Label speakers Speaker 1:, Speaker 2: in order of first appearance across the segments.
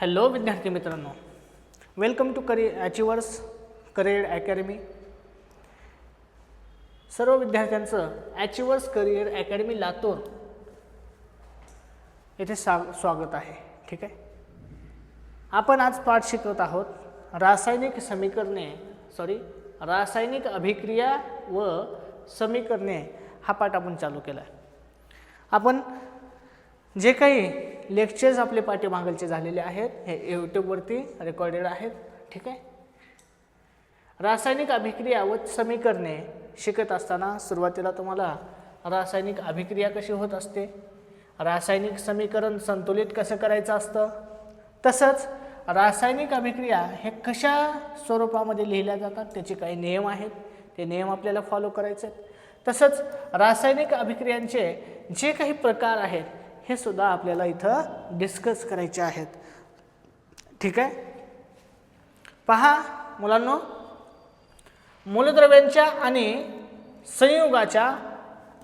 Speaker 1: Hello विद्यार्थी मित्रांनो, welcome to achievers career academy. सर्व विद्यार्थ्यांचं अचिव्हर्स करिअर अकॅडमी लातूर येथे स्वागत आहे. ठीक आहे, आपण आज पाठ शिकवत आहोत रासायनिक अभिक्रिया व समीकरणे हा पाठ आपण चालू केला आहे. आपण जे काही लेक्चर्स आपले पाठीमागचे झालेले आहेत हे यूट्यूबवरती रेकॉर्डेड आहेत. ठीक आहे, रासायनिक अभिक्रिया व समीकरणे शिकत असताना सुरुवातीला तुम्हाला रासायनिक अभिक्रिया कशी होत असते, रासायनिक समीकरण संतुलित कसं करायचं असतं, तसंच रासायनिक अभिक्रिया हे कशा स्वरूपामध्ये लिहिल्या जातात त्याचे काही नियम आहेत, ते नियम आपल्याला फॉलो करायचे आहेत. तसंच रासायनिक अभिक्रियांचे जे काही प्रकार आहेत हे सुद्धा आपल्याला इथं डिस्कस करायचे आहेत. ठीक आहे, पहा मुलांनो, मूलद्रव्यांच्या आणि संयुगाच्या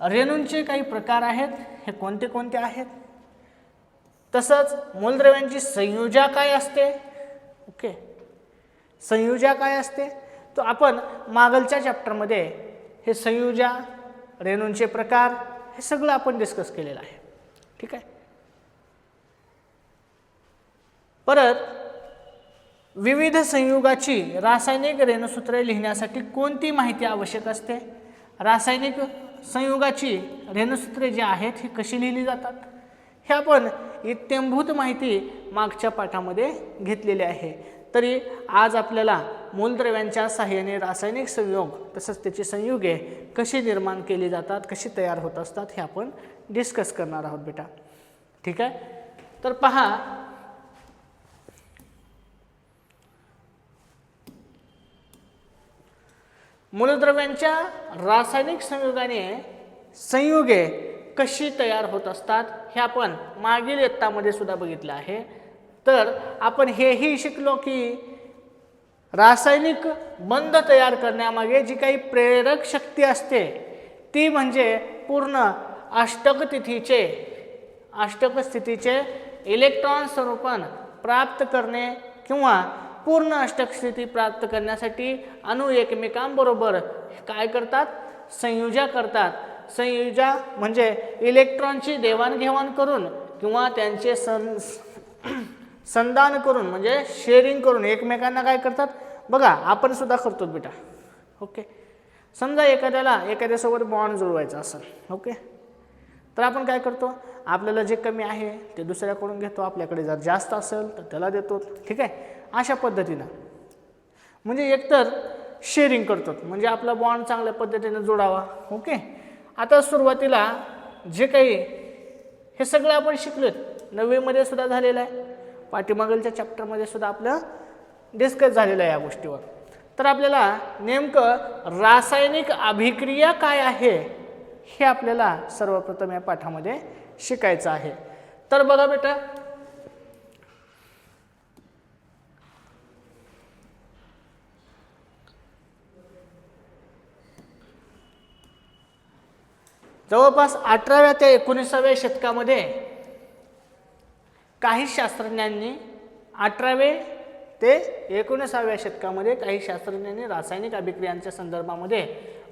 Speaker 1: रेणूंचे काही प्रकार आहेत, हे कोणते कोणते आहेत. तसंच मूलद्रव्यांची संयुजा काय असते, ओके, संयुजा काय असते, तो आपण मागलच्या चॅप्टरमध्ये हे संयुजा, रेणूंचे प्रकार हे सगळं आपण डिस्कस केलेलं आहे. ठीक आहे, परत विविध संयुगाची रासायनिक रेणुसूत्रे लिहिण्यासाठी कोणती माहिती आवश्यक असते, रासायनिक संयुगाची रेणुसूत्रे जी आहेत ही कशी लिहिली जातात, हे आपण इत्थंभूत माहिती मागच्या पाठामध्ये घेतलेली आहे. तरी आज आपल्याला मूलद्रव्यांच्या सहाय्याने रासायनिक संयोग तसंच त्याची संयुगे कशी निर्माण केली जातात, कशी तयार होत असतात हे आपण डिस्कस करणार आहोत बेटा. ठीक आहे, तर पहा, मूलद्रव्यांच्या रासायनिक संयोगाने संयुगे कशी तयार होत असतात हे आपण मागील इयत्तामध्ये सुद्धा बघितलं आहे. तर आपण हेही शिकलो की रासायनिक बंध तयार करण्यामागे जी काही प्रेरक शक्ती असते ती म्हणजे पूर्ण अष्टक स्थितीचे इलेक्ट्रॉन स्वरूपन प्राप्त करणे किंवा पूर्ण अष्टक स्थिती प्राप्त करण्यासाठी अणु एकमेकांबरोबर काय करतात, संयुजा करतात. संयुजा म्हणजे इलेक्ट्रॉनची देवाणघेवाण करून किंवा त्यांचे संधान करून म्हणजे शेअरिंग करून एकमेकांना काय करतात, बघा आपण सुद्धा करतो बेटा. ओके, समजा एखाद्यासोबत बॉन्ड जुळवायचा असेल, ओके, तर आपण काय करतो, आपल्याला जे कमी आहे ते दुसऱ्याकडून घेतो, आपल्याकडे जर जास्त असेल तर त्याला देतो. ठीक आहे, अशा पद्धतीनं म्हणजे एकतर शेअरिंग करतो म्हणजे आपला बॉन्ड चांगल्या पद्धतीने जोडावा. ओके, आता सुरुवातीला जे काही हे सगळं आपण शिकलोत, 9वी मध्ये सुद्धा झालेलं आहे, पाठीमागलच्या चॅप्टरमध्ये सुद्धा आपलं डिस्कस झालेलं आहे या गोष्टीवर. तर आपल्याला नेमकं रासायनिक अभिक्रिया काय आहे हे आपल्याला सर्वप्रथम या पाठामध्ये शिकायचं आहे. तर बघा बेटा, जवळपास 18व्या ते 19व्या शतकामध्ये काही शास्त्रज्ञांनी 18वे ते 19व्या शतकामध्ये काही शास्त्रज्ञांनी रासायनिक अभिक्रियांच्या संदर्भामध्ये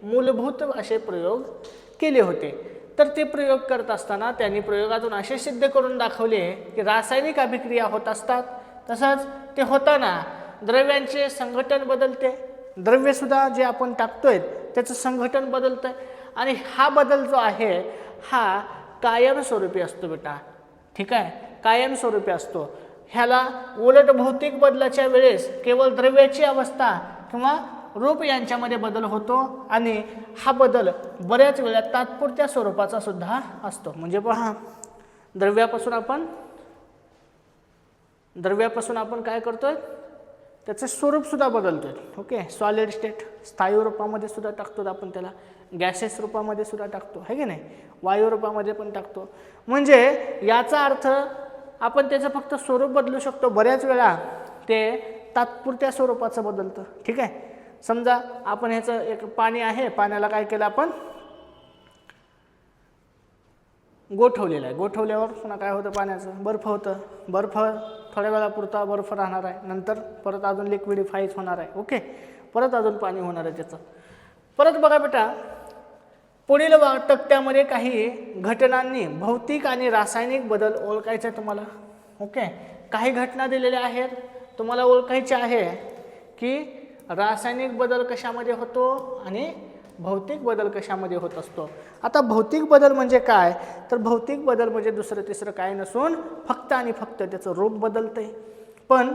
Speaker 1: मूलभूत असे प्रयोग केले होते. तर ते प्रयोग करत असताना त्यांनी प्रयोगातून असे सिद्ध करून दाखवले की रासायनिक अभिक्रिया होत असतात, तसंच ते होताना द्रव्यांचे संघटन बदलते, द्रव्यसुद्धा जे आपण टाकतोय त्याचं संघटन बदलतं आणि हा बदल जो आहे हा कायमस्वरूपी असतो बेटा. ठीक आहे, कायमस्वरूपी असतो. ह्याला उलट भौतिक बदलाच्या वेळेस केवळ द्रव्याची अवस्था किंवा रूप यांच्यामध्ये बदल होतो आणि हा बदल बऱ्याच वेळा तात्पुरत्या स्वरूपाचा सुद्धा असतो. म्हणजे पहा, द्रव्यापासून आपण काय करतोय, त्याचं स्वरूप सुद्धा बदलतोय. ओके, सॉलिड स्टेट स्थायू रूपामध्ये सुद्धा टाकतो आपण, त्याला गॅसेस रूपामध्ये सुद्धा टाकतो, है की नाही, वायू रूपामध्ये पण टाकतो. म्हणजे याचा अर्थ आपण त्याचं फक्त स्वरूप बदलू शकतो, बऱ्याच वेळा ते तात्पुरत्या स्वरूपाचं बदलतं. ठीक आहे, समजा आपण ह्याचं एक पाणी आहे, पाण्याला काय केलं आपण, गोठवलेलं आहे. गोठवल्यावर पुन्हा काय होतं, पाण्याचं बर्फ होतं. बर्फ थोड्या वेळापुरता बर्फ राहणार आहे, नंतर परत अजून लिक्विडिफाईज होणार आहे. ओके, परत अजून पाणी होणार आहे त्याचं. परत बघा बेटा, पुढील तक्त्यामध्ये काही घटनांनी भौतिक आणि रासायनिक बदल ओळखायचे तुम्हाला. ओके, काही घटना दिलेल्या आहेत, तुम्हाला ओळखायचे आहे की रासायनिक बदल कशामध्ये होतो आणि भौतिक बदल कशामध्ये होत असतो. आता भौतिक बदल म्हणजे काय, तर भौतिक बदल म्हणजे दुसरं तिसरं काय नसून फक्त आणि फक्त त्याचं रूप बदलतंय, पण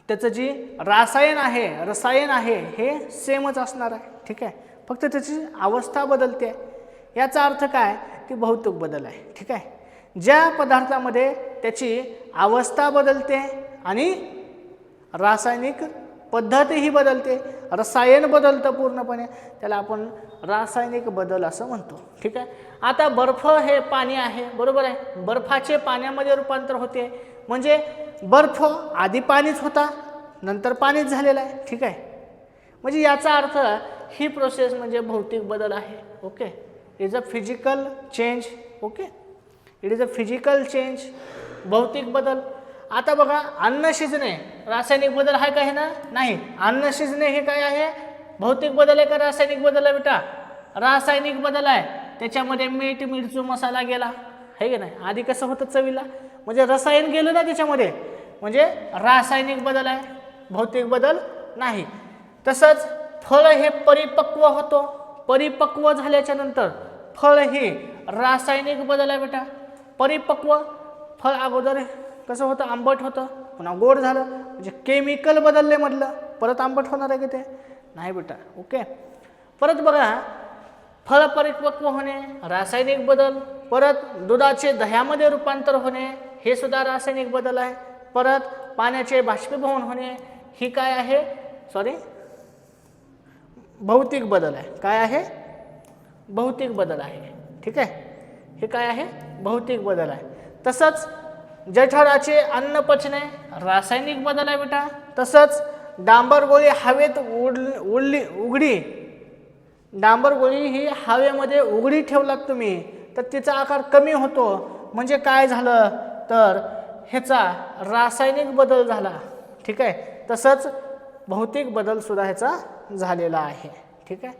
Speaker 1: त्याचं जी रसायन आहे हे सेमच असणार आहे. ठीक आहे, फक्त त्याची अवस्था बदलते. याचा अर्थ काय, ती भौतिक बदल आहे. ठीक आहे, ज्या पदार्थामध्ये त्याची अवस्था बदलते आणि रासायनिक पद्धतीही बदलते, रसायन बदलतं पूर्णपणे, त्याला आपण रासायनिक बदल असं म्हणतो. ठीक आहे, आता बर्फ हे पाणी आहे, बरोबर आहे. बर्फाचे पाण्यामध्ये रूपांतर होते, म्हणजे बर्फ आधी पाणीच होता, नंतर पाणीच झालेला आहे. ठीक आहे, म्हणजे याचा अर्थ ही प्रोसेस म्हणजे भौतिक बदल आहे. Okay, is a physical change. Okay, it is a physical change, भौतिक बदल. आता बघा, अन्न शिजणे रासायनिक बदल आहे का, हे ना, नाही. अन्न शिजणे हे काय आहे, भौतिक बदल आहे का रासायनिक बदल आहे बेटा, रासायनिक बदल आहे. त्याच्यामध्ये मीठ, मिरची, मसाला गेला आहे की नाही, आधी कसं होतं चवीला, म्हणजे रसायन गेलं ना त्याच्यामध्ये, म्हणजे रासायनिक बदल आहे, भौतिक बदल नाही. तसंच फळ हे परिपक्व होतो, परिपक्व झाल्याच्या नंतर फळ हे रासायनिक बदल आहे बेटा. परिपक्व फळ अगोदर कसं होतं, आंबट होतं, पुन्हा गोड झालं, म्हणजे केमिकल बदलले म्हटलं, परत आंबट होणार आहे की ते, नाही बेटा. ओके, परत बघा, फळ परिपक्व होणे रासायनिक बदल. परत दुधाचे दह्यामध्ये रूपांतर होणे हे सुद्धा रासायनिक बदल आहे. परत पाण्याचे बाष्पीभवन होणे ही काय आहे, भौतिक बदल आहे. काय आहे, भौतिक बदल आहे. ठीक आहे, हे काय आहे, भौतिक बदल आहे. तसंच जठराचे अन्न पचणे रासायनिक बदल आहे बेटा. तसंच डांबर गोळी हवेत उघडी, डांबर गोळी ही हवेमध्ये उघडी ठेवलात तुम्ही तर तिचा आकार कमी होतो, म्हणजे काय झालं तर ह्याचा रासायनिक बदल झाला. ठीक आहे, तसंच भौतिक बदल सुद्धा ह्याचा झालेला आहे. ठीक आहे,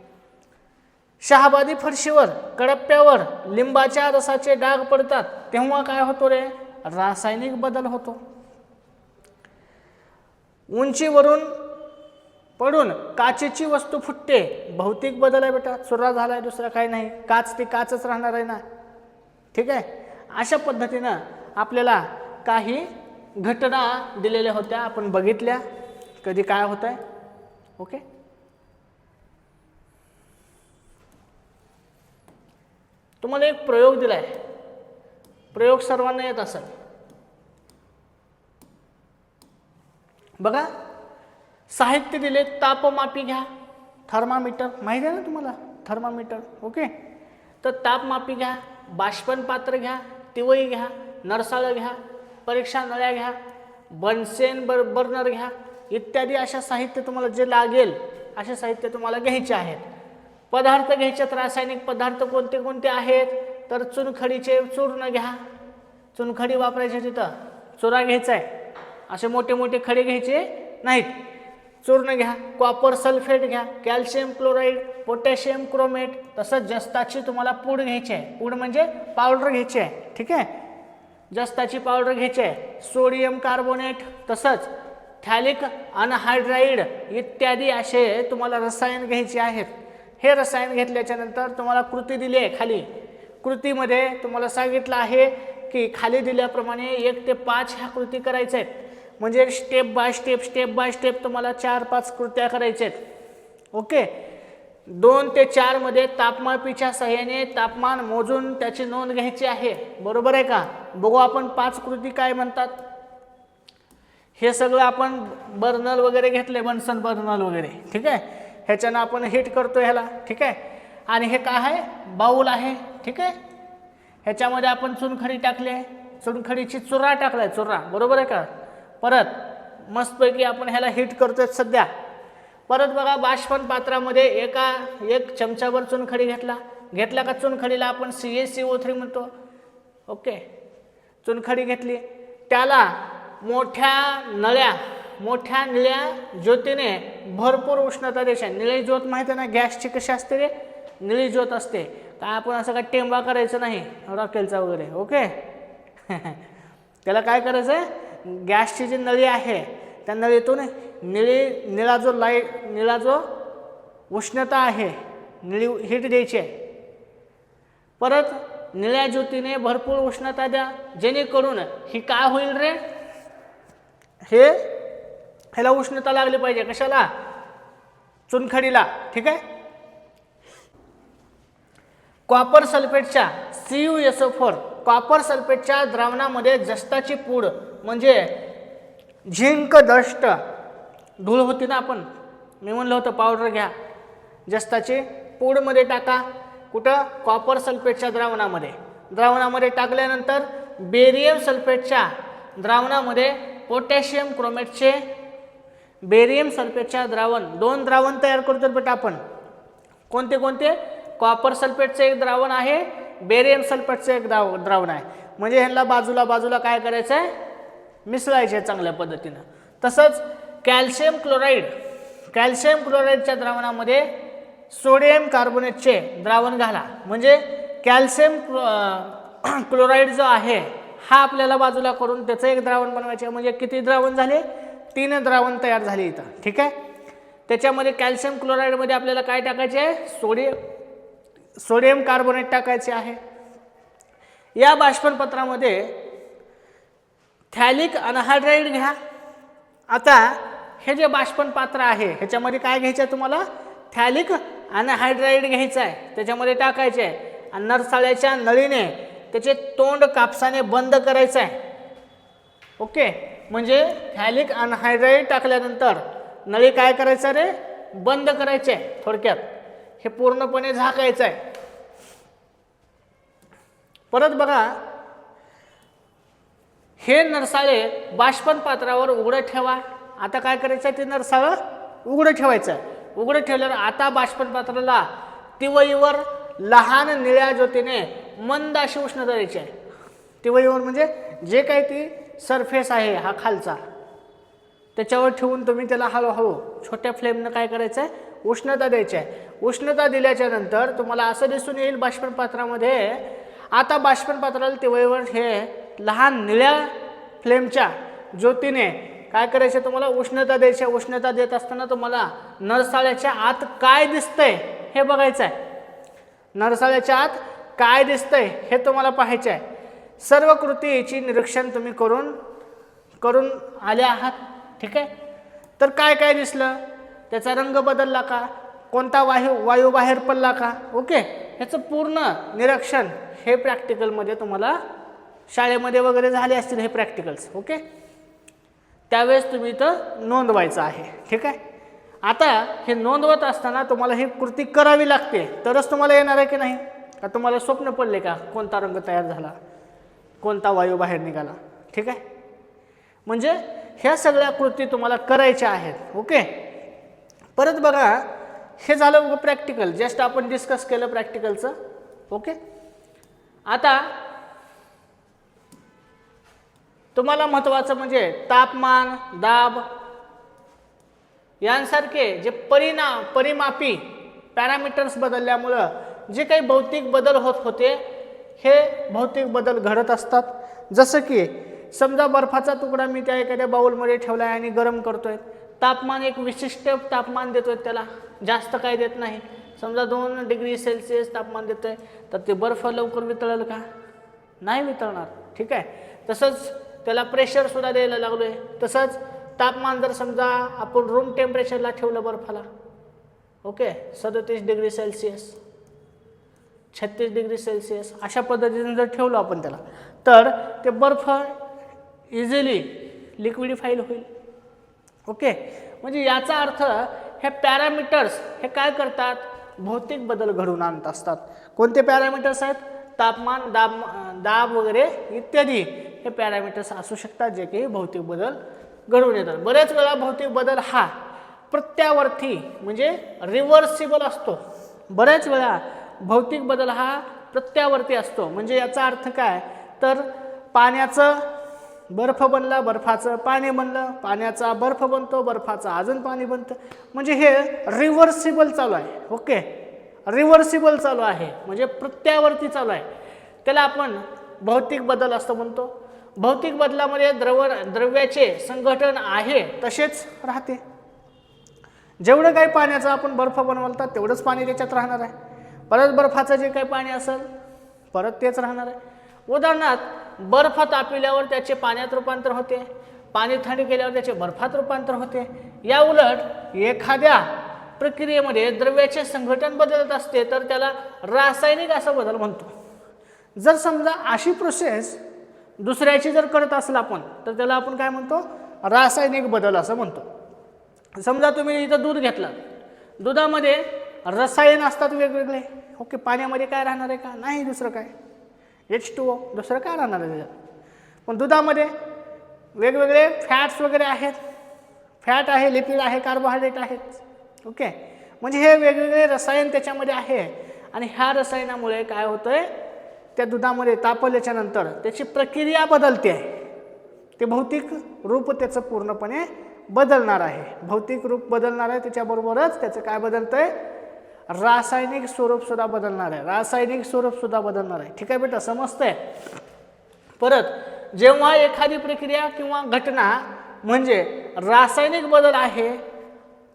Speaker 1: शहाबादी फरशीवर, कडप्प्यावर लिंबाच्या रसाचे डाग पडतात तेव्हा काय होतो रे, रासायनिक बदल होतो. उंचीवरून पडून काचेची वस्तू फुटते, भौतिक बदल आहे बेटा, चुरा झालाय, दुसरा काही नाही, काच ती काचच राहणार आहे ना. ठीक आहे, अशा पद्धतीनं आपल्याला काही घटना दिलेल्या होत्या, आपण बघितल्या कधी काय होत आहे. ओके, तुम्हाला एक प्रयोग दिलाय, प्रयोग सर्वांना येत असेल. बघा, साहित्य दिले, तापमापी घ्या, थर्मामीटर माहिती आहे ना तुम्हाला, थर्मामीटर. ओके, तर तापमापी घ्या, बाष्पन पात्र घ्या, तिवई घ्या, नरसाळ घ्या, परीक्षा नळ्या घ्या, बनसेन बर्नर घ्या, इत्यादी अशा साहित्य तुम्हाला जे लागेल असे साहित्य तुम्हाला घ्यायचे आहेत. पदार्थ घ्यायचे, रासायनिक पदार्थ कोणते कोणते आहेत, तर चुनखडीचे चूर्ण घ्या, चुनखडी वापरायचे, तिथं चुरा घ्यायचा आहे, असे मोठे मोठे खडे घ्यायचे नाहीत, चूर्ण घ्या. कॉपर सल्फेट घ्या, कॅल्शियम क्लोराईड, पोटॅशियम क्रोमेट. तसंच जस्ताची तुम्हाला पूड घ्यायची आहे, पूड म्हणजे पावडर घ्यायची आहे. ठीक आहे, जस्ताची पावडर घ्यायची आहे. सोडियम कार्बोनेट, तसंच थॅलिक अनहायड्राईड इत्यादी असे तुम्हाला रसायन घ्यायचे आहेत. हे रसायन घेतल्याच्या नंतर तुम्हाला कृती दिली आहे. खाली कृतीमध्ये तुम्हाला सांगितलं आहे की खाली दिल्याप्रमाणे 1 ते 5 ह्या कृती करायच्या आहेत, म्हणजे स्टेप बाय स्टेप तुम्हाला 4-5 कृत्या करायच्या आहेत. ओके, 2 ते 4 मध्ये तापमापीच्या सहाय्याने तापमान मोजून त्याची नोंद घ्यायची आहे. बरोबर आहे का? बघू आपण 5 कृती काय म्हणतात. हे सगळं आपण बर्नल वगैरे घेतले, बनसन बर्नल वगैरे. ठीक आहे, ह्याच्यानं आपण हिट करतो ह्याला. ठीक आहे, आणि हे काय आहे, बाऊल आहे. ठीक आहे, ह्याच्यामध्ये आपण चुनखडी टाकले, चुनखडीची चुरा टाकलाय, चुरा. बरोबर आहे का? परत मस्तपैकी आपण ह्याला हिट करतोय सध्या. परत बघा, बाष्पन पात्रामध्ये 1 चमचाभर चुनखडी घेतला, घेतला का चुनखडीला आपण CaCO3 म्हणतो. ओके, चुनखडी घेतली, त्याला मोठ्या निळ्या ज्योतीने भरपूर उष्णता द्यायची. निळी ज्योत माहिती आहे ना गॅसची कशी असते रे, निळी ज्योत असते. काय आपण असं काय टेंबा करायचं नाही रॉकेलचा वगैरे. ओके त्याला काय करायचं आहे, गॅसची जी नळी आहे त्या नळीतून निळा जो उष्णता आहे, निळी हीट द्यायची आहे. परत निळ्या ज्योतीने भरपूर उष्णता द्या, जेणेकरून ही काय होईल रे, ह्याला उष्णता लागली पाहिजे. कशाला, चुनखडीला. ठीक आहे. कॉपर सल्फेटच्या CuSO4 कॉपर सल्फेटच्या द्रावणामध्ये जस्ताची पूड म्हणजे झिंक दष्ट, धूळ होती ना, मी म्हणलं होतं पावडर घ्या, जस्ताची पूडमध्ये टाका. कुठं, कॉपर सल्फेटच्या द्रावणामध्ये टाकल्यानंतर बेरियम सल्फेटच्या द्रावणामध्ये पोटॅशियम क्रोमेटचे बेरियम सल्फेटच्या द्रावण, 2 द्रावण तयार करतो बेटा आपण. कोणते, कॉपर सल्फेटचं एक द्रावण आहे, बेरियम सल्फेटचं एक द्रावण आहे. म्हणजे ह्यांना बाजूला काय करायचं आहे, मिसळायचे चांगल्या पद्धतीनं. तसंच कॅल्शियम क्लोराईडच्या द्रावणामध्ये सोडियम कार्बोनेटचे द्रावण घाला. म्हणजे कॅल्शियम क्लोराईड जो आहे हा आपल्याला बाजूला करून त्याचं एक द्रावण बनवायचे. म्हणजे किती द्रावण झाले, 3 द्रावण तयार झाले इथं. ठीक आहे. त्याच्यामध्ये कॅल्शियम क्लोराईडमध्ये आपल्याला काय टाकायचे आहे, सोडियम कार्बोनेट टाकायचे आहे. या बाष्पनपत्रामध्ये थॅलिक अनहायड्राईड घ्या. आता हे जे बाष्पन पात्र आहे ह्याच्यामध्ये काय घ्यायचं आहे तुम्हाला, थॅलिक अनहायड्राईड घ्यायचं आहे, त्याच्यामध्ये टाकायचे आहे. आणि नरसाळ्याच्या नळीने त्याचे तोंड कापसाने बंद करायचं आहे. ओके, म्हणजे थॅलिक अनहायड्राईड टाकल्यानंतर नळी काय करायचं रे, बंद करायचे. थोडक्यात हे पूर्णपणे झाकायचं आहे. परत बघा, हे नरसाळे बाष्पन पात्रावर उघडं ठेवा. आता काय करायचं आहे, ते नरसाळं उघडं ठेवायचं आहे. उघडं ठेवल्यावर आता बाष्पन पात्राला तिवईवर लहान निळ्या ज्योतीने मंद अशी उष्णता द्यायची आहे. तिवईवर म्हणजे जे काही ती सरफेस आहे हा खालचा, त्याच्यावर ठेवून तुम्ही त्याला हळूहळू छोट्या फ्लेमनं काय करायचं आहे, उष्णता द्यायची आहे. उष्णता दिल्याच्या नंतर तुम्हाला असं दिसून येईल बाष्पन पात्रामध्ये, आता बाष्पन पात्राला तिवईवर हे लहान निळ्या फ्लेमच्या ज्योतीने काय करायचं, तुम्हाला उष्णता द्यायची. उष्णता देत असताना तुम्हाला नरसाळ्याच्या आत काय दिसतंय हे बघायचं आहे. नरसाळ्याच्या आत काय दिसतंय हे तुम्हाला पाहायचं आहे. सर्व कृतीची निरीक्षण तुम्ही करून आले आहात. ठीक आहे. तर काय दिसलं, त्याचा रंग बदलला का, कोणता वायू बाहेर पडला का. ओके, ह्याचं पूर्ण निरीक्षण हे प्रॅक्टिकलमध्ये तुम्हाला शाळेमध्ये वगैरे झाले असतील हे प्रॅक्टिकल्स. ओके, त्यावेळेस तुम्ही इथं नोंदवायचं आहे. ठीक आहे. आता हे नोंदवत असताना तुम्हाला ही कृती करावी लागते, तरच तुम्हाला येणार आहे की नाही. का तुम्हाला स्वप्न पडले का, कोणता रंग तयार झाला, कोणता वायू बाहेर निघाला. ठीक आहे. म्हणजे ह्या सगळ्या कृती तुम्हाला करायच्या आहेत. ओके, परत बघा, हे झालं प्रॅक्टिकल, जस्ट आपण डिस्कस केलं प्रॅक्टिकलचं. ओके, आता तुम्हाला महत्त्वाचं म्हणजे तापमान, दाब यांसारखे जे परिमापी पॅरामीटर्स बदलल्यामुळं जे काही भौतिक बदल होत होते, हे भौतिक बदल घडत असतात. जसं की समजा बर्फाचा तुकडा मी त्या एखाद्या बाउलमध्ये ठेवला आहे आणि गरम करतोय, तापमान एक विशिष्ट तापमान देतोय, त्याला जास्त काय देत नाही. समजा 2 डिग्री सेल्सिअस तापमान देतोय, तर ते बर्फ लवकर वितळेल का, नाही वितळणार. ठीक आहे. तसंच त्याला प्रेशर सुद्धा द्यायला लागलोय. तसंच तापमान जर समजा आपण रूम टेम्परेचरला ठेवलं बर्फाला, okay, 37 degree Celsius, 36 degree Celsius अशा पद्धतीने जर ठेवलं आपण त्याला, तर ते बर्फ इझिली लिक्विडिफाईल होईल. ओके, म्हणजे याचा अर्थ हे पॅरामीटर्स हे काय करतात, भौतिक बदल घडवून आणत असतात. कोणते पॅरामीटर्स आहेत, तापमान, दाब वगैरे इत्यादी हे पॅरामीटर्स असू शकतात, जे की भौतिक बदल घडवून येतात. बरेच वेळा भौतिक बदल हा प्रत्यावर्ती म्हणजे रिव्हर्सिबल असतो. बऱ्याच वेळा भौतिक बदल हा प्रत्यावर्ती असतो. म्हणजे याचा अर्थ काय, तर पाण्याचं बर्फ बनला, बर्फाचं पाणी बनलं, पाण्याचा बर्फ बनतो, बर्फाचं अजून पाणी बनतं. म्हणजे हे रिव्हर्सिबल चालू आहे. ओके, रिव्हर्सिबल चालू आहे म्हणजे प्रत्यावर्ती चालू आहे. त्याला आपण भौतिक बदल असं म्हणतो. भौतिक बदलामध्ये द्रव्याचे संघटन आहे तसेच राहते. जेवढं काही पाण्याचं आपण बर्फ बनवलं तेवढंच पाणी त्याच्यात राहणार आहे. परत बर्फाचं जे काही पाणी असेल परत तेच राहणार आहे. उदाहरणार्थ बर्फ तापविल्यावर त्याचे पाण्यात रूपांतर होते, पाणी थंड केल्यावर त्याचे बर्फात रूपांतर होते. या उलट एखाद्या प्रक्रियेमध्ये द्रव्याचे संघटन बदलत असते तर त्याला रासायनिक असा बदल म्हणतो. जर समजा अशी प्रोसेस दुसऱ्याची जर करत असेल आपण तर त्याला आपण काय म्हणतो, रासायनिक बदल असं म्हणतो. समजा तुम्ही इथं दूध घेतलं, दुधामध्ये रसायन असतात वेगवेगळे. ओके, पाण्यामध्ये काय राहणार आहे का, नाही, दुसरं काय H2O, दुसरं काय राहणार आहे त्याच्यात. पण दुधामध्ये वेगवेगळे फॅट्स वगैरे आहेत, फॅट आहे, लिपिड आहे, कार्बोहायड्रेट आहेत. ओके, म्हणजे हे वेगवेगळे रसायन त्याच्यामध्ये आहे. आणि ह्या रसायनामुळे काय होतंय, त्या दुधामध्ये तापवल्याच्या नंतर त्याची प्रक्रिया बदलते आहे. ते भौतिक रूप त्याचं पूर्णपणे बदलणार आहे. भौतिक रूप बदलणार आहे, त्याच्याबरोबरच त्याचं काय बदलतंय, रासायनिक स्वरूप सुद्धा बदलणार आहे. रासायनिक स्वरूप सुद्धा बदलणार आहे. ठीक आहे बेटा, समजतंय. परत जेव्हा एखादी प्रक्रिया किंवा घटना म्हणजे रासायनिक बदल आहे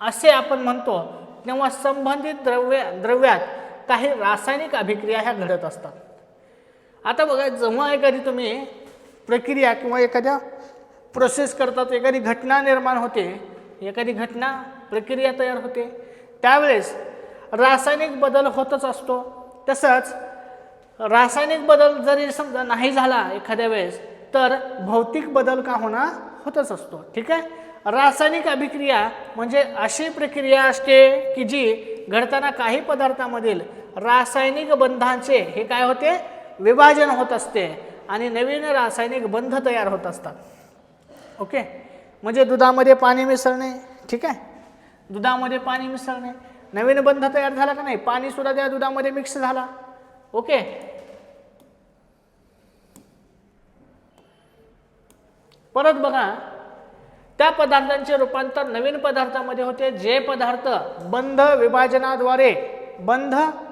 Speaker 1: असे आपण म्हणतो तेव्हा संबंधित द्रव्यात काही रासायनिक अभिक्रिया ह्या घडत असतात. आता बघा, जेव्हा एखादी तुम्ही प्रक्रिया किंवा एखाद्या प्रोसेस करतात, एखादी घटना निर्माण होते, एखादी घटना प्रक्रिया तयार होते, त्यावेळेस रासायनिक बदल होतच असतो. तसंच रासायनिक बदल जरी समजा नाही झाला एखाद्या वेळेस तर भौतिक बदल का होणार, होतच असतो. ठीक आहे. रासायनिक अभिक्रिया म्हणजे अशी प्रक्रिया असते की जी घडताना काही पदार्थांमधील रासायनिक बंधांचे हे काय होते, विभाजन होत असते आणि नवीन रासायनिक बंध तयार होत असतात. ओके, म्हणजे दुधामध्ये पाणी मिसळणे. ठीक आहे, दुधामध्ये पाणी मिसळणे, नवीन बंध तयार झाला का नाही, पाणी सुद्धा त्या दुधामध्ये मिक्स झाला. ओके, परत बघा, त्या पदार्थांचे रूपांतर नवीन पदार्थामध्ये होते. जे पदार्थ बंध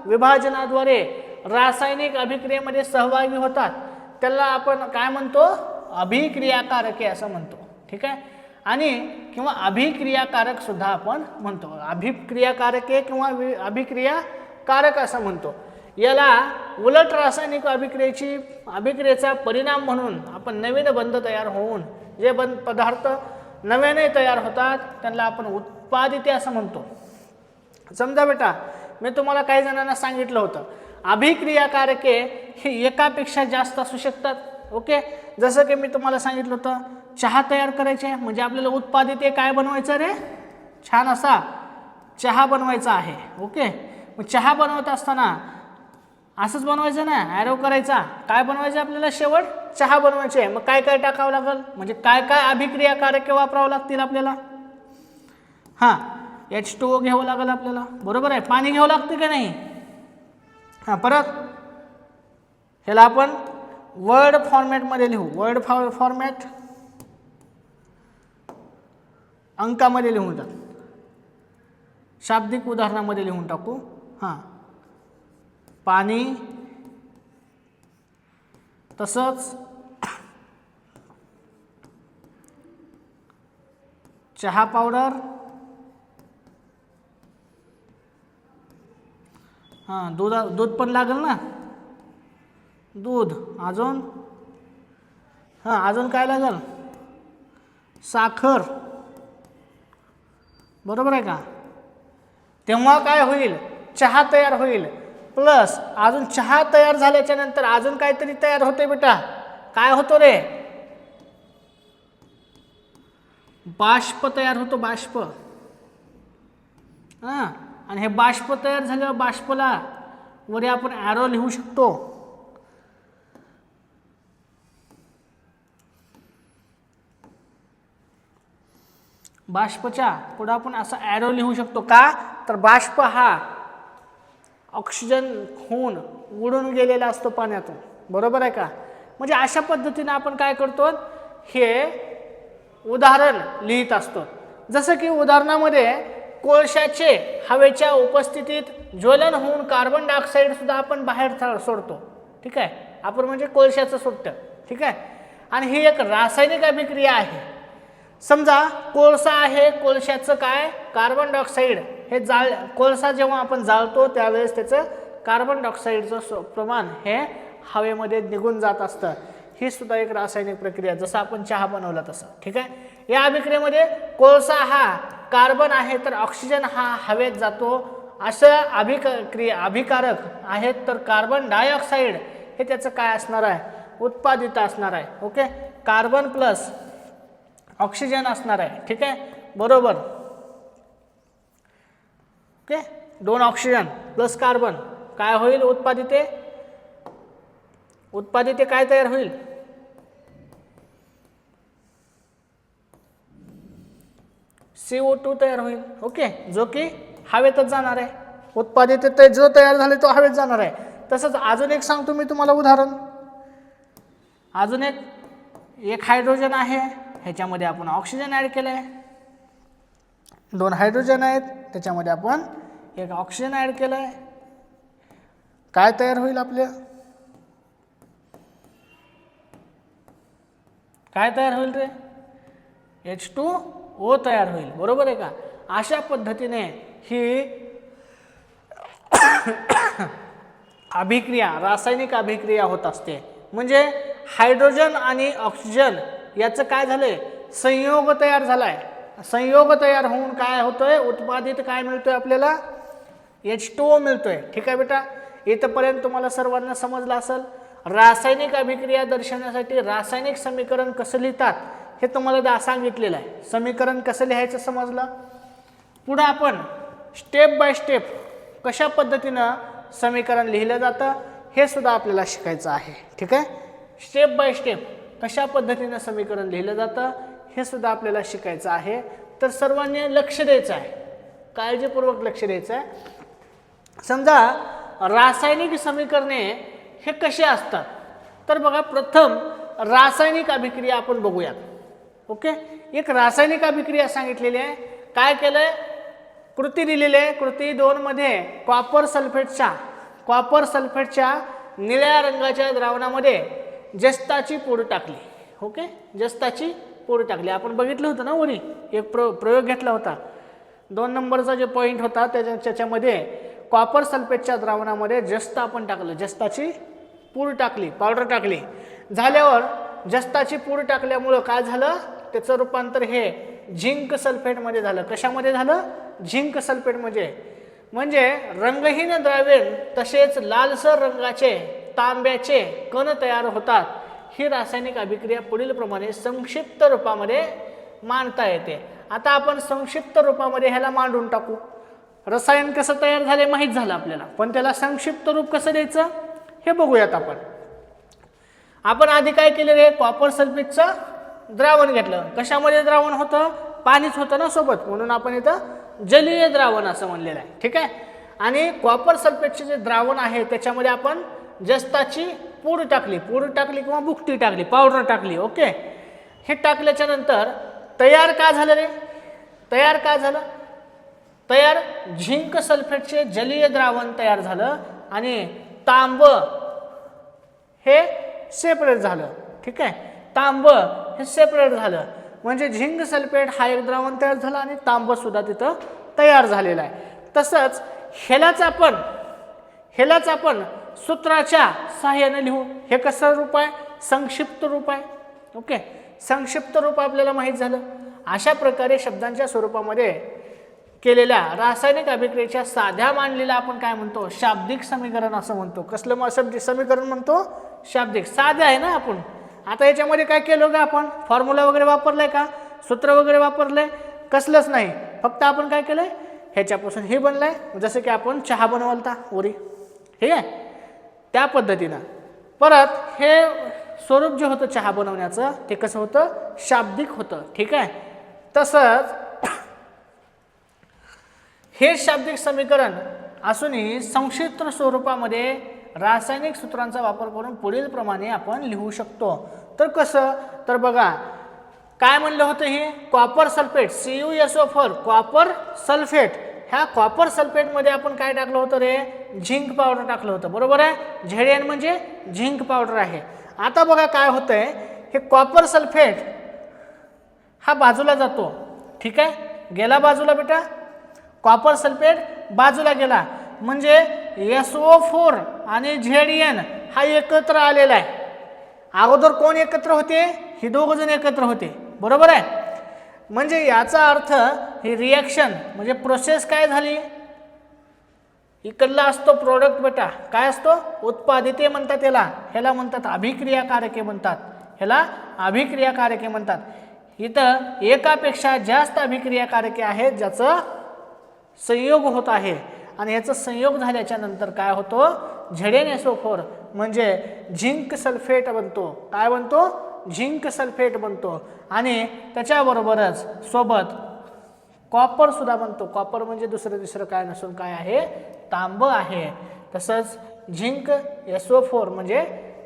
Speaker 1: विभाजनाद्वारे रासायनिक अभिक्रियेमध्ये सहभागी होतात त्याला आपण काय म्हणतो, अभिक्रियाकारके असं म्हणतो. ठीक आहे, आणि किंवा अभिक्रियाकारक सुद्धा आपण म्हणतो. अभिक्रियाकारके किंवा अभिक्रियाकारक असं म्हणतो. याला उलट रासायनिक अभिक्रियेचा परिणाम म्हणून आपण नवीन बंध तयार होऊन जे पदार्थ नव्याने तयार होतात त्यांना आपण उत्पादिते असं म्हणतो. समजा बेटा, मी तुम्हाला काही जणांना सांगितलं होतं अभिक्रियाकारके हे एकापेक्षा जास्त असू शकतात. ओके, जसं की मी तुम्हाला सांगितलं होतं चहा तयार करायचे म्हणजे आपल्याला उत्पादिते काय बनवायचं रे, छान असा चहा बनवायचा आहे. ओके, मग चहा बनवत असताना असंच बनवायचं ना, ॲरो करायचा, काय बनवायचं आपल्याला, शेवट चहा बनवायचे. मग काय काय टाकावं लागेल, म्हणजे काय काय अभिक्रियाकारके वापरावं लागतील आपल्याला. हां, H2O घ्यावं लागेल आपल्याला, बरोबर आहे, पाणी घ्यावं लागतं का नाही. हां, परत ह्याला आपण वर्ड फॉर्मॅटमध्ये लिहू. वर्ड फॉर्मॅट अंकामध्ये लिहून टाक, शाब्दिक उदाहरणामध्ये लिहून टाकू. हां, पाणी, तसंच चहा पावडर, हां, दूध पण लागेल ना, दूध, अजून हां अजून काय लागेल, साखर, बरोबर आहे का. तेव्हा काय होईल, चहा तयार होईल. प्लस अजून चहा तयार झाल्याच्या नंतर अजून काहीतरी तयार होते बेटा, काय होतो रे, बाष्प तयार होतो, बाष्प. हां, आणि हे बाष्प तयार झाल्यावर बाष्पला वर आपण ॲरो लिहू शकतो. बाष्पच्या पुढे आपण असा ॲरो लिहू शकतो. का तर बाष्प हा ऑक्सिजन होऊन उडून गेलेला असतो पाण्यातून, बरोबर आहे का? म्हणजे अशा पद्धतीने आपण काय करतो, हे उदाहरण लिहित असतो. जसं की उदाहरणामध्ये कोळशाचे हवेच्या उपस्थितीत ज्वलन होऊन कार्बन डायऑक्साईड सुद्धा आपण बाहेर सोडतो, ठीक आहे, आपण म्हणजे कोळशाचं सुटतं, ठीक आहे. आणि ही एक रासायनिक अभिक्रिया आहे. समजा कोळसा आहे, कोळशाचं काय कार्बन डायऑक्साईड हे कोळसा जेव्हा आपण जाळतो त्यावेळेस त्याचं कार्बन डायऑक्साईडचं प्रमाण हे हवेमध्ये निघून जात असतं. ही सुद्धा एक रासायनिक प्रक्रिया, जसं आपण चहा बनवला तसं, ठीक आहे. या अभिक्रियेमध्ये कोळसा हा कार्बन आहे तर ऑक्सिजन हा हवेत जातो, असं अभिकारक आहेत. तर कार्बन डायऑक्साईड हे त्याचं काय असणार आहे, उत्पादित असणार आहे. ओके, कार्बन प्लस ऑक्सिजन असणार आहे, ठीक आहे, बरोबर. ओके, 2 ऑक्सिजन प्लस कार्बन काय होईल, उत्पादिते काय तयार होईल, CO2 तयार होईल. ओके, जो की हवेतच जाणार आहे. उत्पादित जो तयार झाले तो हवेत जाणार आहे. तसंच अजून एक सांगतो मी तुम्हाला उदाहरण. अजून एक हायड्रोजन आहे, ह्याच्यामध्ये आपण ऑक्सिजन ॲड केलं आहे. 2 हायड्रोजन आहेत, त्याच्यामध्ये आपण एक ऑक्सिजन ॲड केलं आहे. काय तयार होईल आपल्या, काय तयार होईल रे, H2O तयार होईल, बरोबर आहे का? अशा पद्धतीने ही अभिक्रिया, रासायनिक अभिक्रिया होत असते. म्हणजे हायड्रोजन आणि ऑक्सिजन याचं काय झालंय, संयोग तयार झालाय. संयोग तयार होऊन काय होतोय, उत्पादित काय मिळतोय आपल्याला, H2O मिळतोय. ठीक आहे बेटा, इथपर्यंत तुम्हाला सर्वांना समजलं असेल. रासायनिक अभिक्रिया दर्शवण्यासाठी रासायनिक समीकरण कसं लिहितात हे तुम्हाला सांगितलेलं आहे. समीकरण कसं लिहायचं समजलं. पुढे आपण स्टेप बाय स्टेप कशा पद्धतीनं समीकरण लिहिलं जातं हे सुद्धा आपल्याला शिकायचं आहे. ठीक आहे, स्टेप बाय स्टेप कशा पद्धतीनं समीकरण लिहिलं जातं हे सुद्धा आपल्याला शिकायचं आहे. तर सर्वांनी लक्ष द्यायचं आहे, काळजीपूर्वक लक्ष द्यायचं आहे. समजा रासायनिक समीकरणे हे कसे असतात, तर बघा प्रथम रासायनिक अभिक्रिया आपण बघूयात. ओके, एक रासायनिक अभिक्रिया सांगितलेली आहे. काय केलंय, कृती दिलेली आहे. कृती 2 मध्ये कॉपर सल्फेटच्या निळ्या रंगाच्या द्रावणामध्ये जस्ताची पूड टाकली. ओके, जस्ताची पूड टाकली. आपण बघितलं होतं ना वरी एक प्रयोग घेतला होता. 2 नंबरचा जे पॉईंट होता त्याच्यामध्ये कॉपर सल्फेटच्या द्रावणामध्ये जस्त आपण टाकलं, जस्ताची पूड टाकली, पावडर टाकली. झाल्यावर जस्ताची पूड टाकल्यामुळं काय झालं, त्याचं रूपांतर हे झिंक सल्फेटमध्ये झालं. कशामध्ये झालं, झिंक सल्फेटमध्ये. म्हणजे रंगहीन द्रावण तसेच लालसर रंगाचे तांब्याचे कण तयार होतात. ही रासायनिक अभिक्रिया पुढील प्रमाणे संक्षिप्त रूपामध्ये मांडता येते. आता आपण संक्षिप्त रूपामध्ये ह्याला मांडून टाकू. रसायन कसं तयार झाले माहीत झालं आपल्याला, पण त्याला संक्षिप्त रूप कसं द्यायचं हे बघूयात आपण. आपण आधी काय केलं रे, कॉपर सल्फेटचं द्रावण घेतलं. कशामध्ये द्रावण होतं, पाणीच होतं ना सोबत, म्हणून आपण इथं जलीय द्रावण असं म्हणलेलं आहे. ठीक आहे, आणि कॉपर सल्फेटचे जे द्रावण आहे त्याच्यामध्ये आपण जस्ताची पूड टाकली किंवा भुकटी टाकली, पावडर टाकली. ओके, हे टाकल्याच्या नंतर तयार काय झालं रे, तयार झिंक सल्फेटचे जलीय द्रावण तयार झालं आणि तांब हे सेपरेट झालं. ठीक आहे, तांब हे सेपरेट झालं म्हणजे झिंक सल्फेट हा एक द्रावण तयार झाला आणि तांब सुद्धा तिथं तयार झालेला आहे. तसंच ह्यालाच आपण सूत्राच्या सहाय्याने लिहू. हे कसं रूप आहे, संक्षिप्त रूप आहे. ओके, संक्षिप्त रूप आपल्याला माहीत झालं. अशा प्रकारे शब्दांच्या स्वरूपामध्ये केलेल्या रासायनिक अभिक्रियेच्या साध्या मांडलेला आपण काय म्हणतो, शाब्दिक समीकरण असं म्हणतो. कसलं समीकरण म्हणतो, शाब्दिक. साधे आहे ना. आपण आता याच्यामध्ये काय केलं का, आपण फॉर्म्युला वगैरे वापरलाय का, सूत्र वगैरे वापरलंय, कसलंच नाही. फक्त आपण काय केलंय, ह्याच्यापासून हे बनलंय. जसं की आपण चहा बनवलता ओरी, ठीक आहे, त्या पद्धतीनं. परत हे स्वरूप जे होतं चहा बनवण्याचं ते कसं होतं, शाब्दिक होतं. ठीक आहे, तसंच हे शाब्दिक समीकरण असूनही संक्षिप्त स्वरूपामध्ये रासायनिक सूत्रांचा वापर करून पुढील प्रमाणे आपण लिहू शकतो. तर कसं, तर बघा काय म्हणलं होतं, हे copper sulphate CuSO4 copper sulphate. ह्या कॉपर सल्फेटमध्ये आपण काय टाकलं होतं रे, झिंक पावडर टाकलं होतं, बरोबर आहे. Zn म्हणजे झिंक पावडर आहे. आता बघा काय होतंय, हे कॉपर सल्फेट हा बाजूला जातो, ठीक आहे, गेला बाजूला बेटा, कॉपर सल्फेट बाजूला गेला, म्हणजे SO4 आणि Zn हा एकत्र आलेला आहे. अगोदर कोण एकत्र होते, ही दोघ जण एकत्र होते, बरोबर आहे. म्हणजे याचा अर्थ ही रिॲक्शन म्हणजे प्रोसेस काय झाली, इकडला असतो प्रोडक्ट बेटा, काय असतो, उत्पादिते म्हणतात याला, ह्याला म्हणतात अभिक्रियाकारके म्हणतात, ह्याला अभिक्रियाकारके म्हणतात. इथं एकापेक्षा जास्त अभिक्रियाकारके आहेत ज्याचं संयोग होत आहे, आणि याचा संयोग झाल्याच्या नंतर काय होतो, ZnSO4 म्हणजे झिंक सल्फेट बनतो. काय बनतो, झिंक सल्फेट बनतो, आणि त्याच्याबरोबरच सोबत कॉपर सुद्धा बनतो. कॉपर म्हणजे दुसरं काय नसून काय आहे, तांब आहे. तसंच झिंक SO4 म्हणजे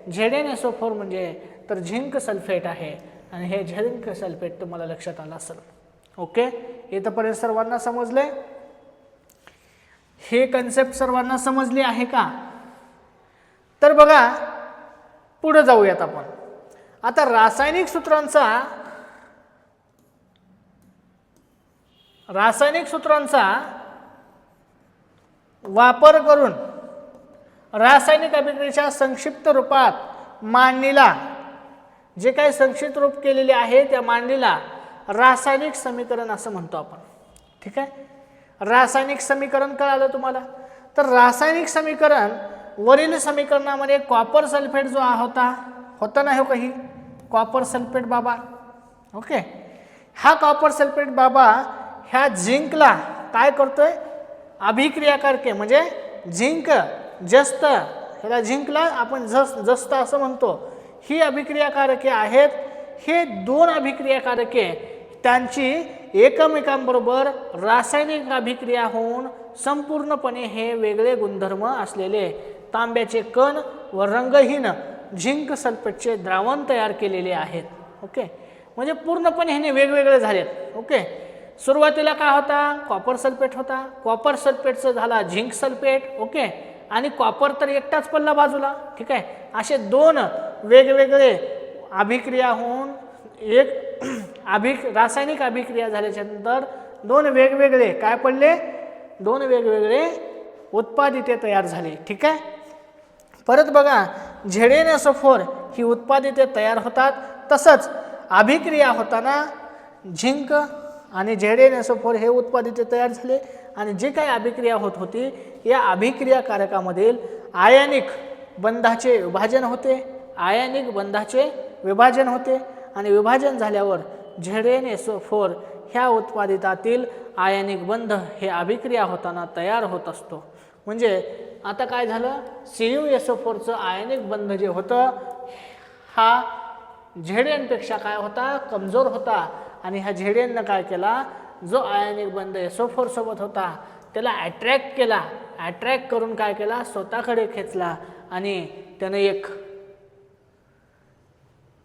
Speaker 1: ZnSO4 म्हणजे तर झिंक सल्फेट आहे, आणि हे झिंक सल्फेट तुम्हाला लक्षात आलं असेल. ओके, इथंपर्यंत सर्वांना समजले, हे कन्सेप्ट सर्वांना समजली आहे का. तर बघा पुढे जाऊयात आपण. आता रासायनिक सूत्रांचा वापर करून रासायनिक अभिक्रियेच्या संक्षिप्त रूपात मांडणीला, जे काही संक्षिप्त रूप केलेले आहे त्या मांडणीला रासायनिक समीकरण असं म्हणतो आपण, ठीक आहे. रासायनिक समीकरण कळालं तुम्हाला. तर रासायनिक समीकरण वरील समीकरणामध्ये कॉपर सल्फेट जो होता ना, हो काही कॉपर सल्फेट बाबा, ओके, हा कॉपर सल्फेट बाबा ह्या झिंकला काय करतोय, अभिक्रियाकारके म्हणजे झिंक जस्त, ह्याला झिंकला आपण जस्त असं म्हणतो. ही अभिक्रियाकारके आहेत. हे दोन अभिक्रियाकारके त्यांची एकमेकांबरोबर रासायनिक अभिक्रिया होऊन संपूर्णपणे हे वेगळे गुणधर्म असलेले तांब्याचे कण व रंगहीन झिंक सल्फेटचे द्रावण तयार केलेले आहेत. ओके, म्हणजे पूर्णपणे हे वेगवेगळे झालेत. ओके, सुरुवातीला काय होता, कॉपर सल्फेट होता, कॉपर सल्फेटचं झाला झिंक सल्फेट. ओके, आणि कॉपर तर एकटाच पडला बाजूला, ठीक आहे. असे दोन वेगवेगळे अभिक्रिया होऊन एक रासायनिक अभिक्रिया झाल्याच्या नंतर दोन वेगवेगळे काय पडले, दोन वेगवेगळे उत्पादिते तयार झाले, ठीक आहे. परत बघा ZnSO4 ही उत्पादिते तयार होतात. तसंच अभिक्रिया होताना झिंक आणि ZnSO4 हे उत्पादिते तयार झाले, आणि जे काही अभिक्रिया होत होती या अभिक्रियाकारकामधील आयनिक बंधाचे विभाजन होते, आणि विभाजन झाल्यावर ZnSO4 ह्या उत्पादितातील आयनिक बंध हे अभिक्रिया होताना तयार होत असतो. म्हणजे आता काय झालं, CuSO4चं आयनिक बंध जे होतं हा Zn पेक्षा काय होता, कमजोर होता, आणि ह्या Zn काय केला, जो आयनिक बंध SO4 सोबत होता त्याला अट्रॅक्ट केला, अट्रॅक्ट करून काय केला, स्वतःकडे खेचला, आणि त्यानं एक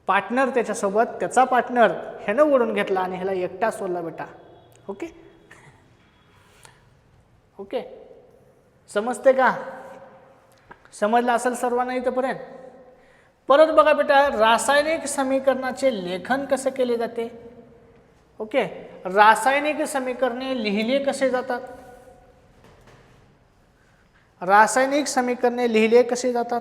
Speaker 1: पार्टनर त्याच्यासोबत, त्याचा पार्टनर ह्यानं ओढून घेतला आणि ह्याला एकटा सोडला बेटा. ओके ओके, समजते का, समजलं असेल सर्वांना इथपर्यंत. परत बघा बेटा, रासायनिक समीकरणाचे लेखन कसे केले जाते. ओके, रासायनिक समीकरणे लिहिले कसे जातात, रासायनिक समीकरणे लिहिले कसे जातात.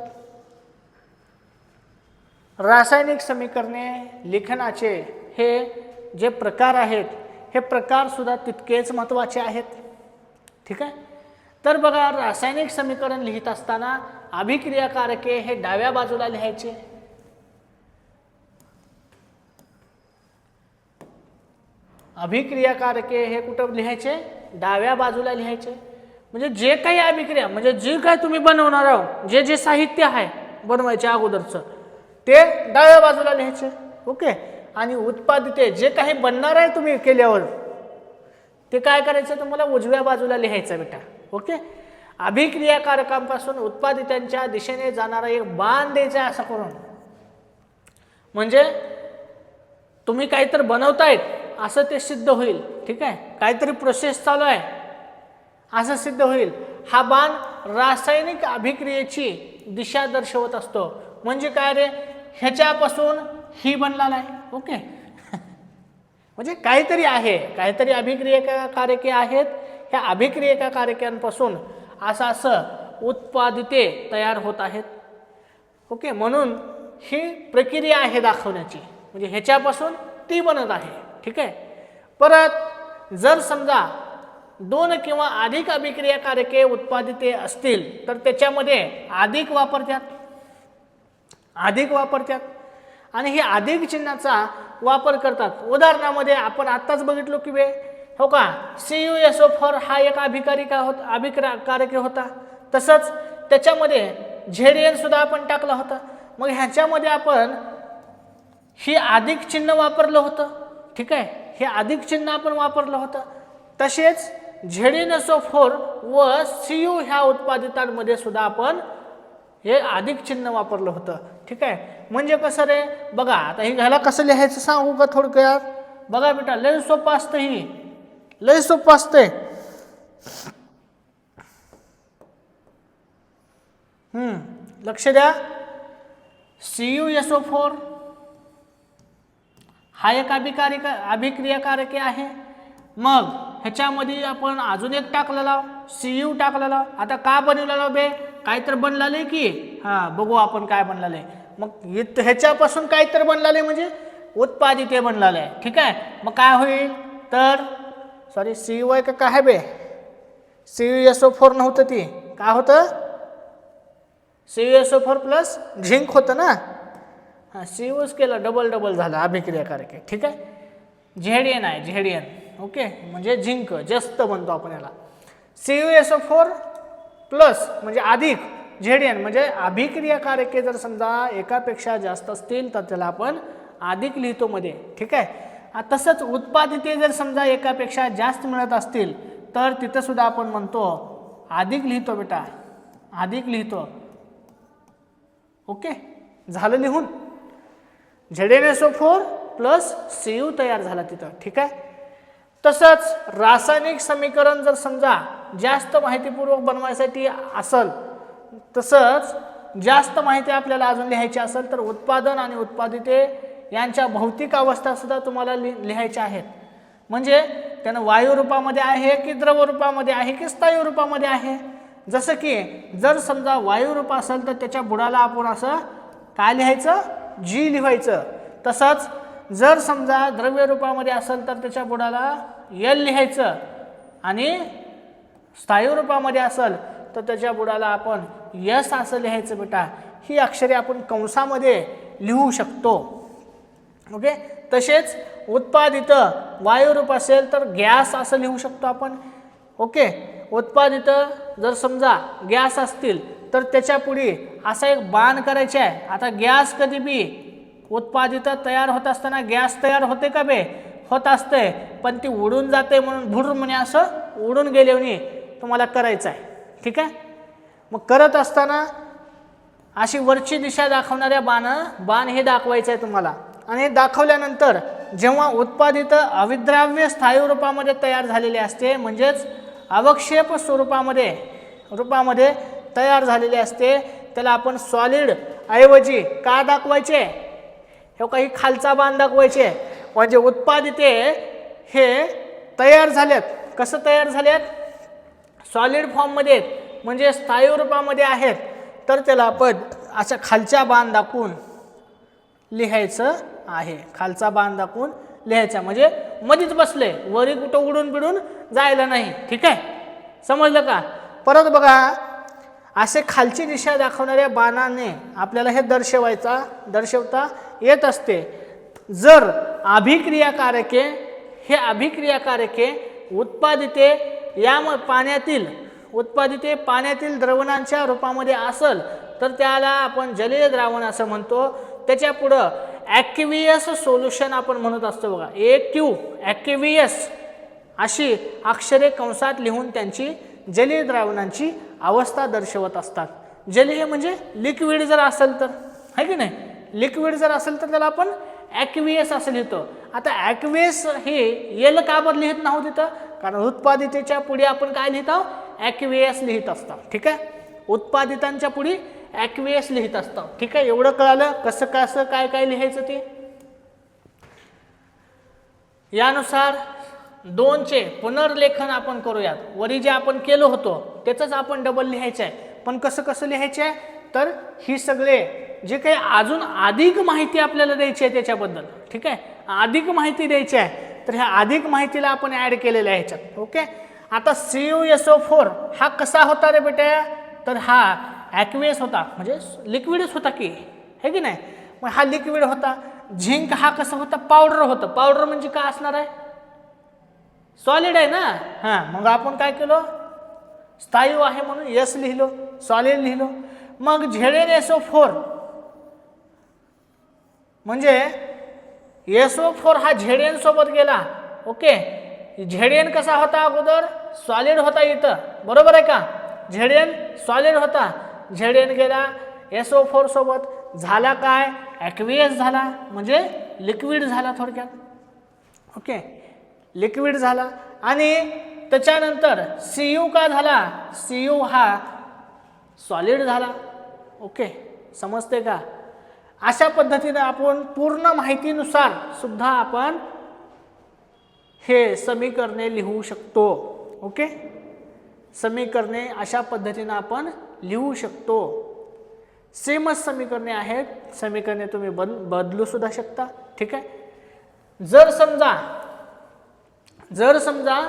Speaker 1: रासायनिक समीकरणे लिखनाचे हे जे प्रकार आहेत हे प्रकार सुद्धा तितकेच महत्त्वाचे आहेत, ठीक आहे. तर बघा, रासायनिक समीकरण लिहित असताना अभिक्रियाकारके हे डाव्या बाजूला लिहायचे, अभिक्रियाकारके हे कुठं लिहायचे, डाव्या बाजूला लिहायचे. म्हणजे जे काही अभिक्रिया म्हणजे जे काही तुम्ही बनवणार आहोत, जे जे साहित्य आहे बनवायच्या अगोदरचं ते डाव्या बाजूला लिहायचे. ओके, आणि उत्पादिते जे काही बनणार आहे तुम्ही केल्यावर ते काय करायचं, तुम्हाला उजव्या बाजूला लिहायचं बेटा. ओके, अभिक्रियाकारकांपासून उत्पादितांच्या दिशेने जाणारा एक बाण द्यायचा असं करून. म्हणजे तुम्ही काहीतरी बनवतायत असं ते सिद्ध होईल. ठीक आहे, काहीतरी प्रोसेस चालू आहे असं सिद्ध होईल. हा बाण रासायनिक अभिक्रियेची दिशा दर्शवत असतो. म्हणजे काय रे, ह्याच्यापासून ही बनलेला आहे. ओके म्हणजे काहीतरी आहे, काहीतरी अभिक्रियकारके आहेत. ह्या अभिक्रियकारकांपासून असं उत्पादिते तयार होत आहेत. ओके, म्हणून ही प्रक्रिया आहे दाखवण्याची. म्हणजे ह्याच्यापासून ती बनत आहे. ठीक आहे. परत जर समजा 2 किंवा अधिक अभिक्रियाकारके उत्पादिते असतील तर त्याच्यामध्ये अधिक वापरतात आणि हे अधिक चिन्हाचा वापर करतात. उदाहरणामध्ये आपण आत्ताच बघितलो की हो का, CuSO4 हा एक अभिकारके होता. तसंच त्याच्यामध्ये Zn सुद्धा आपण टाकला होता. मग ह्याच्यामध्ये आपण हे अधिक चिन्ह वापरलं होतं. ठीक आहे, हे अधिक चिन्ह आपण वापरलं होतं. तसेच ZnSO4 व Cu ह्या उत्पादितांमध्ये सुद्धा आपण हे अधिक चिन्ह वापरलं होतं. ठीक आहे, म्हणजे कसं रे बघा, आता हे ह्याला कसं लिहायचं सांगू का थोडक्यात. बघा बेटा, लय सोपं असतं, ही लय सोपं असतंय. लक्ष द्या. CuSO4 हा एक अभिक्रियाकारके आहे. मग ह्याच्यामध्ये आपण अजून एक टाकलेला Cu टाकलेला. आता का बनवलेला काहीतरी बनलेलं की बघू आपण काय बनलेलं आहे. मग ह्याच्यापासून काहीतरी बनलेलं म्हणजे उत्पादिते बनलेलं आहे. ठीक आहे, मग काय होईल तर सॉरी CuI का काय CuSO4 नव्हतं, ती काय होतं CuSO4 प्लस झिंक होतं ना. Cu's केलं, डबल झालं अभिक्रियाकारके. ठीक आहे, Zn आहे Zn. ओके, म्हणजे झिंक जास्त म्हणतो आपण याला. CuSO4 प्लस म्हणजे अधिक Zn म्हणजे अभिक्रियाकारके जर समजा एकापेक्षा जास्त असतील तर त्याला आपण अधिक लिहितो मध्ये. ठीक आहे, तसंच उत्पादिते जर समजा एकापेक्षा जास्त मिळत असतील तर तिथं सुद्धा आपण म्हणतो अधिक लिहितो बेटा, अधिक लिहितो. ओके, झालं लिहून. ZnSO4 प्लस Cu तयार झाला तिथं. ठीक आहे, तसंच रासायनिक समीकरण जर समजा जास्त माहितीपूर्वक बनवायसाठी असेल, तसंच जास्त माहिती आपल्याला अजून लिहायची असेल तर उत्पादन आणि उत्पादिते यांच्या भौतिक अवस्था सुद्धा तुम्हाला लिहायच्या आहेत. म्हणजे त्यानं वायू रूपामध्ये आहे की द्रव रूपामध्ये आहे की स्थायू रूपामध्ये आहे. जसं की जर समजा वायू रूप असेल तर त्याच्या बुडाला आपण असं काय लिहायचं, G लिहायचं. तसंच जर समजा द्रव्य रूपामध्ये असेल तर त्याच्या बुडाला L लिहायचं. आणि स्थायू रूपामध्ये असेल तर त्याच्या बुडाला आपण S असं लिहायचं बेटा. ही अक्षरे आपण कंसामध्ये लिहू शकतो. ओके, तसेच उत्पादित वायू रूप असेल तर गॅस असं लिहू शकतो आपण. ओके, उत्पादित जर समजा गॅस असतील तर त्याच्या पुढे असा एक बाण करायचा आहे. आता गॅस कधी बी उत्पादित तयार होत असताना गॅस तयार होते का होत असते, पण ती उडून जाते म्हणून भुर म्हणे असं उडून गेल्याने तुम्हाला करायचं आहे. ठीक आहे, मग करत असताना अशी वरची दिशा दाखवणाऱ्या बाण हे दाखवायचं आहे तुम्हाला. आणि दाखवल्यानंतर जेव्हा उत्पादित अविद्राव्य स्थायू रूपामध्ये तयार झालेले असते, म्हणजेच अवक्षेप रूपामध्ये तयार झालेले असते, त्याला आपण सॉलिड ऐवजी का दाखवायचे, हे काही खालचा बाण दाखवायचे. म्हणजे उत्पादिते हे तयार झालेत. कसं तयार झालेत, सॉलिड फॉर्ममध्ये म्हणजे स्थायू रूपामध्ये आहेत, तर त्याला आपण अशा खालच्या बाण दाखवून लिहायचं आहे. खालचा बाण दाखवून लिहायचा म्हणजे मध्येच बसले, वरी कुठं उडून बिडून जायला नाही. ठीक आहे, समजलं का. परत बघा, असे खालची दिशा दाखवणाऱ्या बाणाने आपल्याला हे दर्शवता येत असते. जर अभिक्रियाकारके उत्पादिते पाण्यातील द्रवणांच्या रूपामध्ये असेल तर त्याला आपण जलीय द्रावण असं म्हणतो. त्याच्या पुढं ॲक्वियस सोल्युशन आपण म्हणत असतो बघा. ॲक्वियस अशी अक्षरे कंसात लिहून त्यांची जलीय द्रावणांची अवस्था दर्शवत असतात. जलीय म्हणजे लिक्विड जर असेल तर, आहे की नाही, लिक्विड जर असेल तर त्याला आपण ॲक्वियस असं लिहितो. आता ॲक्वियस हे एल का बरं लिहित नाहो तिथं, कारण उत्पादितेच्या पुढे आपण काय लिहित आहोत, ॲक्वियस लिहित असतो. ठीक आहे, उत्पादितांच्या पुढे ॲक्वियस लिहित असतो. ठीक आहे, एवढं कळालं कसं कसं काय काय लिहायचं ते. यानुसार 2चे पुनर्लेखन आपण करूयात. वरी जे आपण केलं होतं त्याचंच आपण डबल लिहायचं आहे. पण कसं कसं लिहायचं आहे, तर ही सगळे जे काही अजून अधिक माहिती आपल्याला द्यायची आहे त्याच्याबद्दल, ठीक आहे, अधिक माहिती द्यायची आहे, तर ह्या अधिक माहितीला आपण ॲड केलेलं आहे ह्याच्यात. ओके, आता CuSO4 हा कसा होता रे बेटा, तर हा ॲक्वियस होता, म्हणजे लिक्विडच होता की, है की नाही. मग हा लिक्विड होता. झिंक हा कसा होता, पावडर होतं. पावडर म्हणजे काय असणार आहे, सॉलिड आहे ना. हां, मग आपण काय केलं, स्थायू आहे म्हणून यस लिहिलो, सॉलिड लिहिलो. मग ZnSO4 म्हणजे SO4 हा Zn सोबत गेला. ओके, Zn कसा होता अगोदर, सॉलिड होता इथं, बरोबर आहे का, Zn सॉलिड होता. Zn गेला SO4 सोबत, झाला काय, ॲक्वियस झाला, म्हणजे लिक्विड झाला थोडक्यात. ओके, लिक्विड झाला. आणि त्याच्यानंतर Cu का झाला, Cu हा सॉलिड झाला. ओके, समजते का. अशा पद्धतीने आपण पूर्ण माहितीनुसार सुद्धा आपण हे समीकरणे लिहू शकतो. ओके, समीकरणे अशा पद्धतीने आपण लिहू शकतो. सेमच समीकरणे आहेत, समीकरणे तुम्ही बदलू सुद्धा शकता. ठीक आहे, जर समजा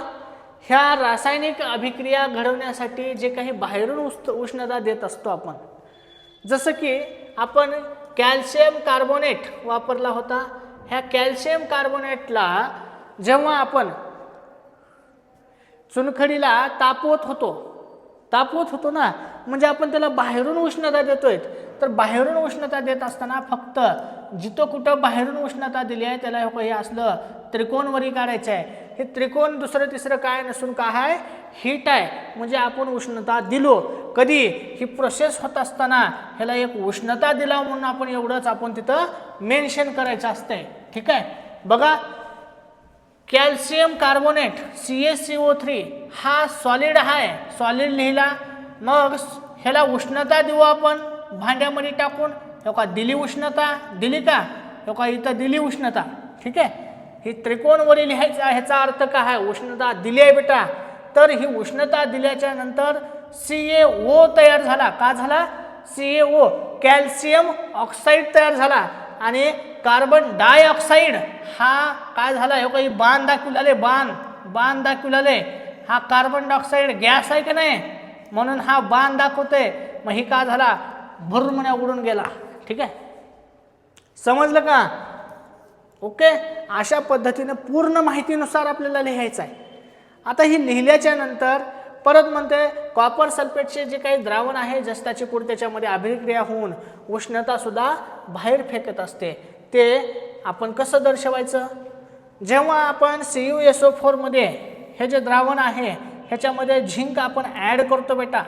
Speaker 1: ह्या रासायनिक अभिक्रिया घडवण्यासाठी जे काही बाहेरून उष्णता देत असतो आपण, जसं की आपण कॅल्शियम कार्बोनेट वापरला होता. ह्या कॅल्शियम कार्बोनेटला जेव्हा आपण चुनखडीला तापवत होतो ना, म्हणजे आपण त्याला बाहेरून उष्णता देतोय. तर बाहेरून उष्णता देत असताना फक्त जिथं कुठं बाहेरून उष्णता दिली आहे त्याला हे असलं त्रिकोणवरी काढायचं आहे. हे त्रिकोण दुसरं तिसरं काय नसून काय आहे, हीट आहे. म्हणजे आपण उष्णता दिलो, कधी ही प्रोसेस होत असताना ह्याला एक उष्णता दिला म्हणून आपण एवढंच आपण तिथं मेन्शन करायचं असतंय. ठीक आहे, बघा, कॅल्शियम कार्बोनेट CaCO3 हा सॉलिड आहे, सॉलिड लिहिला. मग ह्याला उष्णता देऊ आपण भांड्यामध्ये टाकून, हो का, दिली उष्णता, दिली का, हो का, इथं दिली उष्णता. ठीक आहे, ही त्रिकोणवरी लिहायचं, ह्याचा अर्थ काय आहे, उष्णता दिली आहे बेटा. तर ही उष्णता दिल्याच्या नंतर CaO तयार झाला. का झाला, CaO कॅल्शियम ऑक्साईड तयार झाला. आणि कार्बन डायऑक्साईड हा काय झाला, हे काही बाण दाखवले, बाण दाखवले. हा कार्बन डायऑक्साईड गॅस आहे की नाही, म्हणून हा बाण दाखवते. मग ही का झाला, भरून उडून गेला. ठीक आहे, समजलं का. ओके, अशा पद्धतीने पूर्ण माहितीनुसार आपल्याला लिहायचं आहे. आता ही लिहिल्याच्या नंतर परत म्हणते कॉपर सल्फेटचे जे काही द्रावण आहे जस्ताची पूड त्याच्यामध्ये अभिक्रिया होऊन उष्णता सुद्धा बाहेर फेकत असते. ते आपण कसं दर्शवायचं, जेव्हा आपण CuSO4 मध्ये हे जे द्रावण आहे ह्याच्यामध्ये झिंक आपण ॲड करतो बेटा,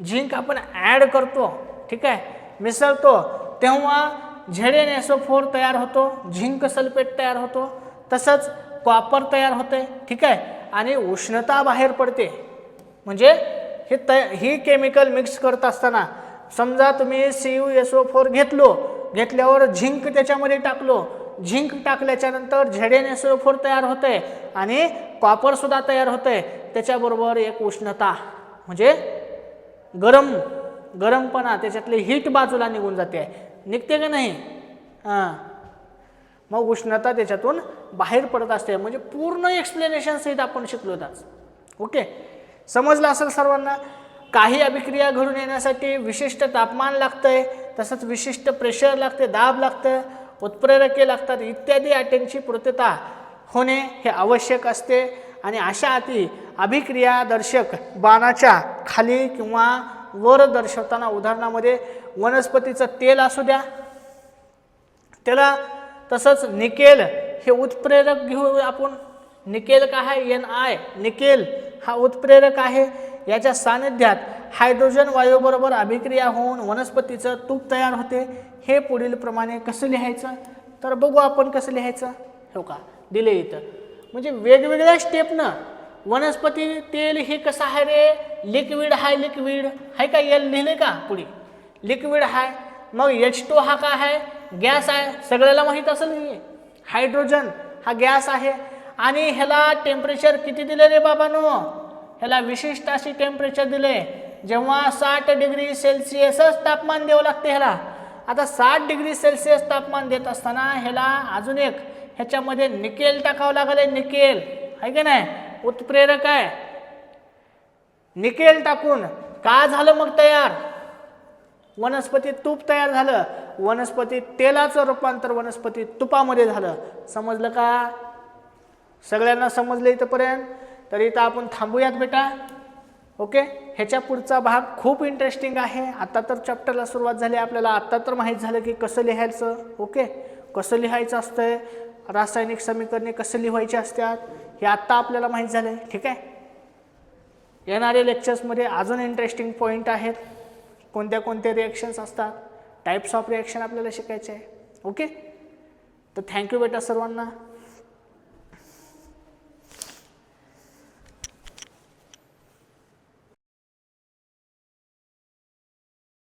Speaker 1: झिंक आपण ॲड करतो. ठीक आहे, मिसळतो, तेव्हा ZnSO4 तयार होतो, झिंक सल्फेट तयार होतो, तसंच कॉपर तयार होते. ठीक आहे, आणि उष्णता बाहेर पडते. म्हणजे ही केमिकल मिक्स करत असताना समजा तुम्ही CuSO4 घेतल्यावर झिंक त्याच्यामध्ये टाकलो, झिंक टाकल्याच्या नंतर ZnSO4 तयार होते आणि कॉपर सुद्धा तयार होते. त्याच्याबरोबर एक उष्णता म्हणजे गरमपणा, त्याच्यातले हीट बाजूला निघून जाते, निघते का नाही. हां, मग उष्णता त्याच्यातून बाहेर पडत असते. म्हणजे पूर्ण एक्सप्लेनेशन सहित आपण शिकलो आज. ओके, समजलं असेल सर्वांना. काही अभिक्रिया घडून येण्यासाठी विशिष्ट तापमान लागतंय, तसंच विशिष्ट प्रेशर लागते, दाब लागतं, उत्प्रेरके लागतात, इत्यादी अटींची पूर्तता होणे हे आवश्यक असते. आणि अशा अटी अभिक्रिया दर्शक बाणाच्या खाली किंवा वर दर्शवताना, उदाहरणामध्ये वनस्पतीचं तेल असू द्या त्याला, तसंच निकेल हे उत्प्रेरक घेऊ आपण. निकेल काय आहे, Ni, निकेल हा उत्प्रेरक आहे. याच्या सानिध्यात हायड्रोजन वायूबरोबर अभिक्रिया होऊन वनस्पतीचं तूप तयार होते. हे पुढील प्रमाणे कसं लिहायचं तर बघू आपण कसं लिहायचं. हो का दिले इथं म्हणजे वेगवेगळ्या स्टेपनं वनस्पती तेल हे कसं आहे रे लिक्विड आहे. लिक्विड आहे का एल लिहिले का पुढे लिक्विड आहे. मग H2 हा काय आहे गॅस आहे सगळ्याला माहीत असेल नाही. हायड्रोजन हा गॅस आहे आणि ह्याला टेम्परेचर किती दिले रे बाबांनो ह्याला विशिष्ट अशी टेम्परेचर दिले जेव्हा 60 डिग्री सेल्सिअसच तापमान द्यावं लागते ह्याला. आता 60 डिग्री सेल्सिअस तापमान देत असताना ह्याला अजून एक ह्याच्यामध्ये निकेल टाकावं लागेल. निकेल आहे की नाही उत्प्रेरक आहे. निकेल टाकून का झालं मग तयार वनस्पती तूप तयार झालं. वनस्पती तेलाचं रूपांतर वनस्पती तुपामध्ये झालं. समजलं का सगळ्यांना समजलं इथपर्यंत. तर इथं आपण थांबूयात बेटा. ओके ह्याच्या पुढचा भाग खूप इंटरेस्टिंग आहे. आता तर चॅप्टरला सुरुवात झाली आपल्याला आता तर माहीत झालं की कसं लिहायचं. ओके कसं लिहायचं असतंय रासायनिक समीकरणे कसं लिहायची असतात हे आत्ता आपल्याला माहीत झालं. ठीक आहे येणाऱ्या लेक्चर्समध्ये अजून इंटरेस्टिंग पॉईंट आहेत. कोणत्या कोणत्या रिॲक्शन्स असतात टाइप्स ऑफ रिॲक्शन आपल्याला शिकायचे आहे. ओके तर थँक्यू बेटा सर्वांना.